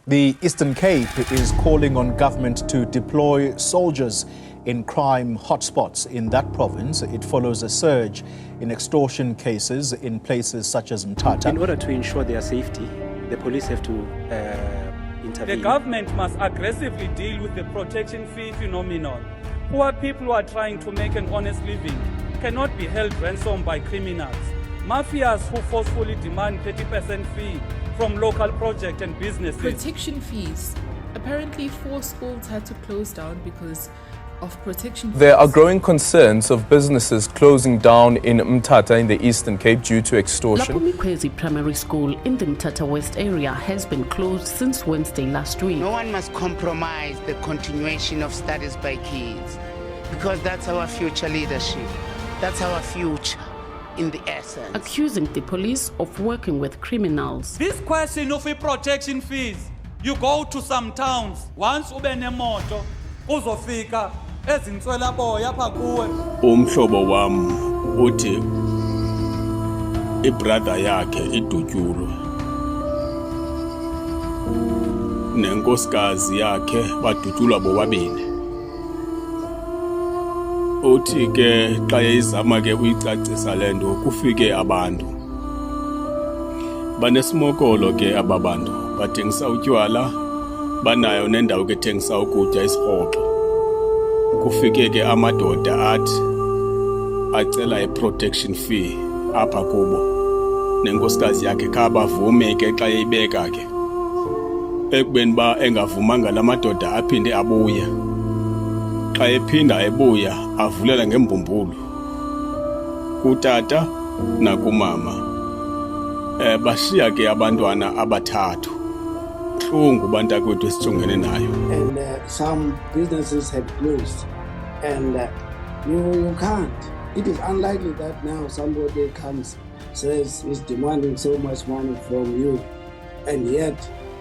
The Eastern Cape is calling on government to deploy soldiers in crime hotspots in that province. It follows a surge in extortion cases in places such as Mthatha. In order to ensure their safety, the police have to intervene. The government must aggressively deal with the protection fee phenomenon. Poor people who are trying to make an honest living cannot be held ransom by criminals. Mafias who forcefully demand 30% fee from local projects and businesses. Protection fees. Apparently 4 schools had to close down because of protection fees. There are growing concerns of businesses closing down in Mthatha in the Eastern Cape due to extortion. Lapumikwezi Primary School in the Mthatha West area has been closed since Wednesday last week. No one must compromise the continuation of studies by kids, because that's our future leadership. That's our future in the essence. Accusing the police of working with criminals. This question of protection fees, you go to some towns, once ubenemoto, uzofika ezinswela boya apha kuwe. Umhlobo wam uthi ibrother yakhe idutyulwe nenkosikazi yakhe badutyulwa bobabini. Uthi ke xa izama ke uyicacisa lento kufike abantu banesimokolo ke ababantu bathengisa utywala banayo nendawo ke thengisa ukutya isirhoxo. Kufike ke amadoda athi acela i-protection fee apha kubo nenkosikazi yakhe khabavume ke xa eyibeka ke ekubeni ba engavumanga la madoda aphinde abuya. Xa ephinda ebuya avulela ngembumbulu kutata nakumama. Bashiya ke abantwana abathathu. Buhlungu bantakwethu esijongene nayo. And some businesses have closed, and you can't. It is unlikely that now somebody comes, says he's demanding so much money from you, and yet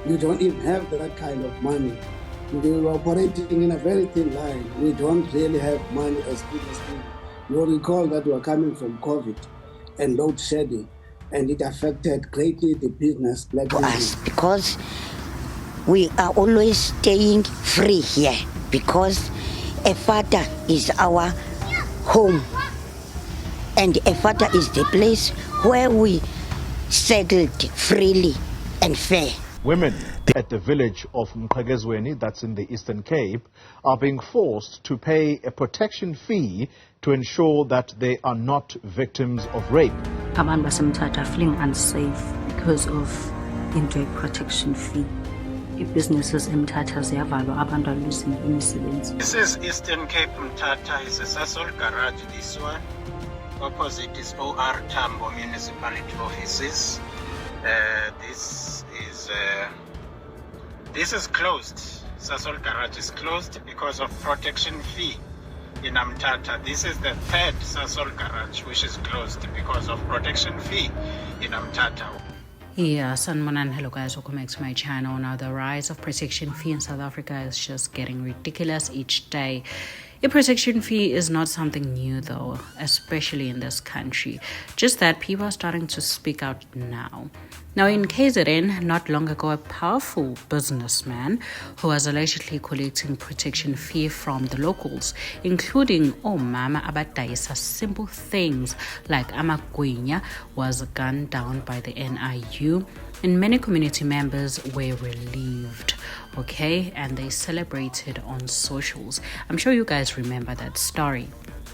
you don't even have that kind of money. We are operating in a very thin line. We don't really have money as business people. You will recall that we are coming from COVID and load shedding, and it affected greatly the business. For us, because we are always staying free here, because Mthatha is our home, and Mthatha is the place where we settled freely and fair. Women at the village of Mqhekezweni, that's in the Eastern Cape, are being forced to pay a protection fee to ensure that they are not victims of rape. Abantu baseMthatha are feeling unsafe because of into protection fee. Businesses eMthatha ziyavalwa, abantu are losing imisebenzi. This is Eastern Cape Mthatha. It's a Sasol garage, this one. Opposite is OR Tambo municipality offices. This is closed. Sasol garage is closed because of protection fee in Mthatha. This is the third Sasol garage which is closed because of protection fee in Mthatha. Yeah, Sanmanan, hello guys, welcome back to my channel. Now the rise of protection fee in South Africa is just getting ridiculous each day. A protection fee is not something new though, especially in this country. Just that people are starting to speak out now. Now in KZN, not long ago, a powerful businessman who was allegedly collecting protection fee from the locals, including Mama Abadayisa, simple things like amagwinya, was gunned down by the NIU, and many community members were relieved. Okay, and they celebrated on socials. I'm sure you guys remember that story.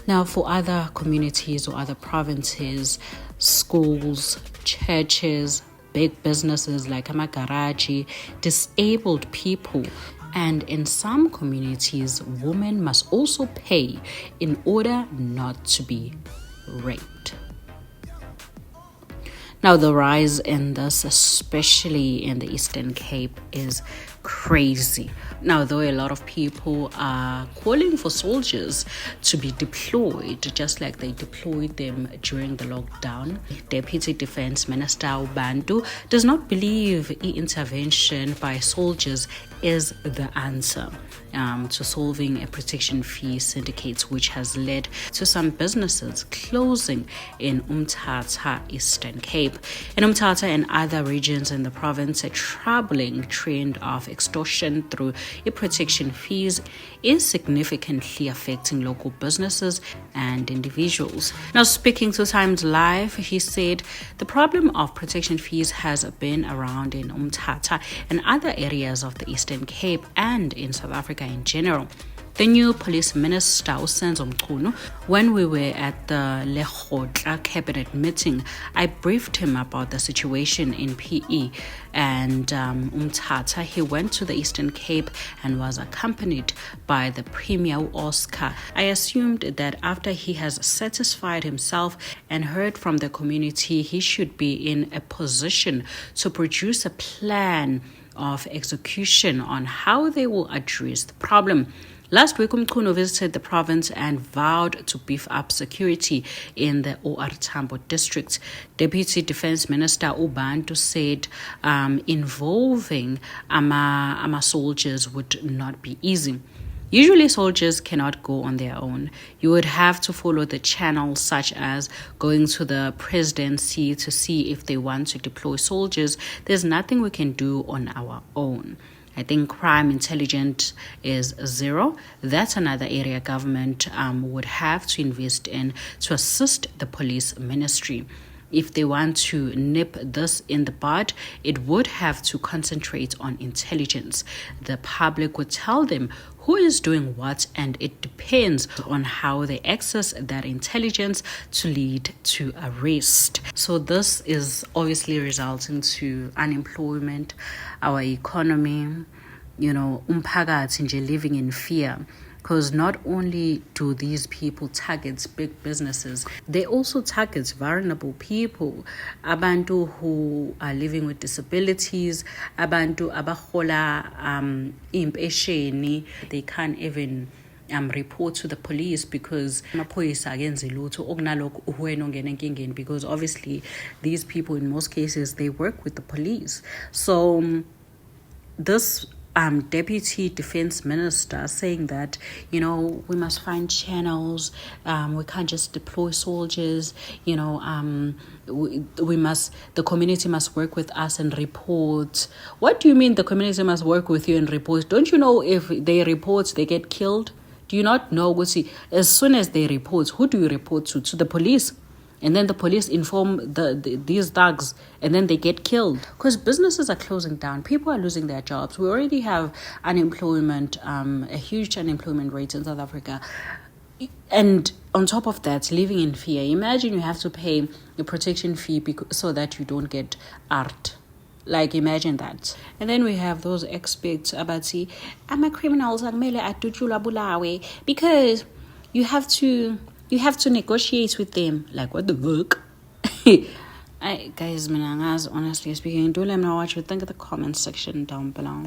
Now, for other communities or other provinces, schools, churches, big businesses like Amagaraji, disabled people, and in some communities, women must also pay in order not to be raped. Now, the rise in this, especially in the Eastern Cape, is crazy. Now, though a lot of people are calling for soldiers to be deployed, just like they deployed them during the lockdown, Deputy Defense Minister Ubantu does not believe intervention by soldiers is the answer to solving a protection fee syndicates, which has led to some businesses closing in Mthatha, Eastern Cape. Cape. In Mthatha and other regions in the province, a troubling trend of extortion through protection fees is significantly affecting local businesses and individuals. Now, speaking to Times Live, he said the problem of protection fees has been around in Mthatha and other areas of the Eastern Cape and in South Africa in general. The new police minister, when we were at the Lekgotla cabinet meeting, I briefed him about the situation in PE and Mthatha. He went to the Eastern Cape and was accompanied by the Premier Oscar. I assumed that after he has satisfied himself and heard from the community, he should be in a position to produce a plan of execution on how they will address the problem. Last week, Mchunu visited the province and vowed to beef up security in the OR Tambo district. Deputy Defense Minister Ubantu said involving ama soldiers would not be easy. Usually, soldiers cannot go on their own. You would have to follow the channels, such as going to the presidency to see if they want to deploy soldiers. There's nothing we can do on our own. I think crime intelligence is zero. That's another area government would have to invest in to assist the police ministry. If they want to nip this in the bud, it would have to concentrate on intelligence. The public would tell them who is doing what, and it depends on how they access that intelligence to lead to arrest. So this is obviously resulting to unemployment, our economy, umphakathi nje living in fear. Because not only do these people target big businesses, they also target vulnerable people, abantu who are living with disabilities, abantu abahola impesheni. They can't even report to the police because because obviously these people in most cases they work with the police. So this Deputy Defense Minister saying that, we must find channels, we can't just deploy soldiers, we must, the community must work with us and report. What do you mean the community must work with you and report? Don't you know if they report, they get killed? Do you not know? As soon as they report, who do you report to? To the police. And then the police inform these thugs, and then they get killed. Because businesses are closing down. People are losing their jobs. We already have unemployment, a huge unemployment rate in South Africa. And on top of that, living in fear. Imagine you have to pay a protection fee so that you don't get art. Like, imagine that. And then we have those experts about, I'm a criminal, because you have to negotiate with them. Like, what the fuck? Guys, honestly speaking, do let me know what you think in the comment section down below.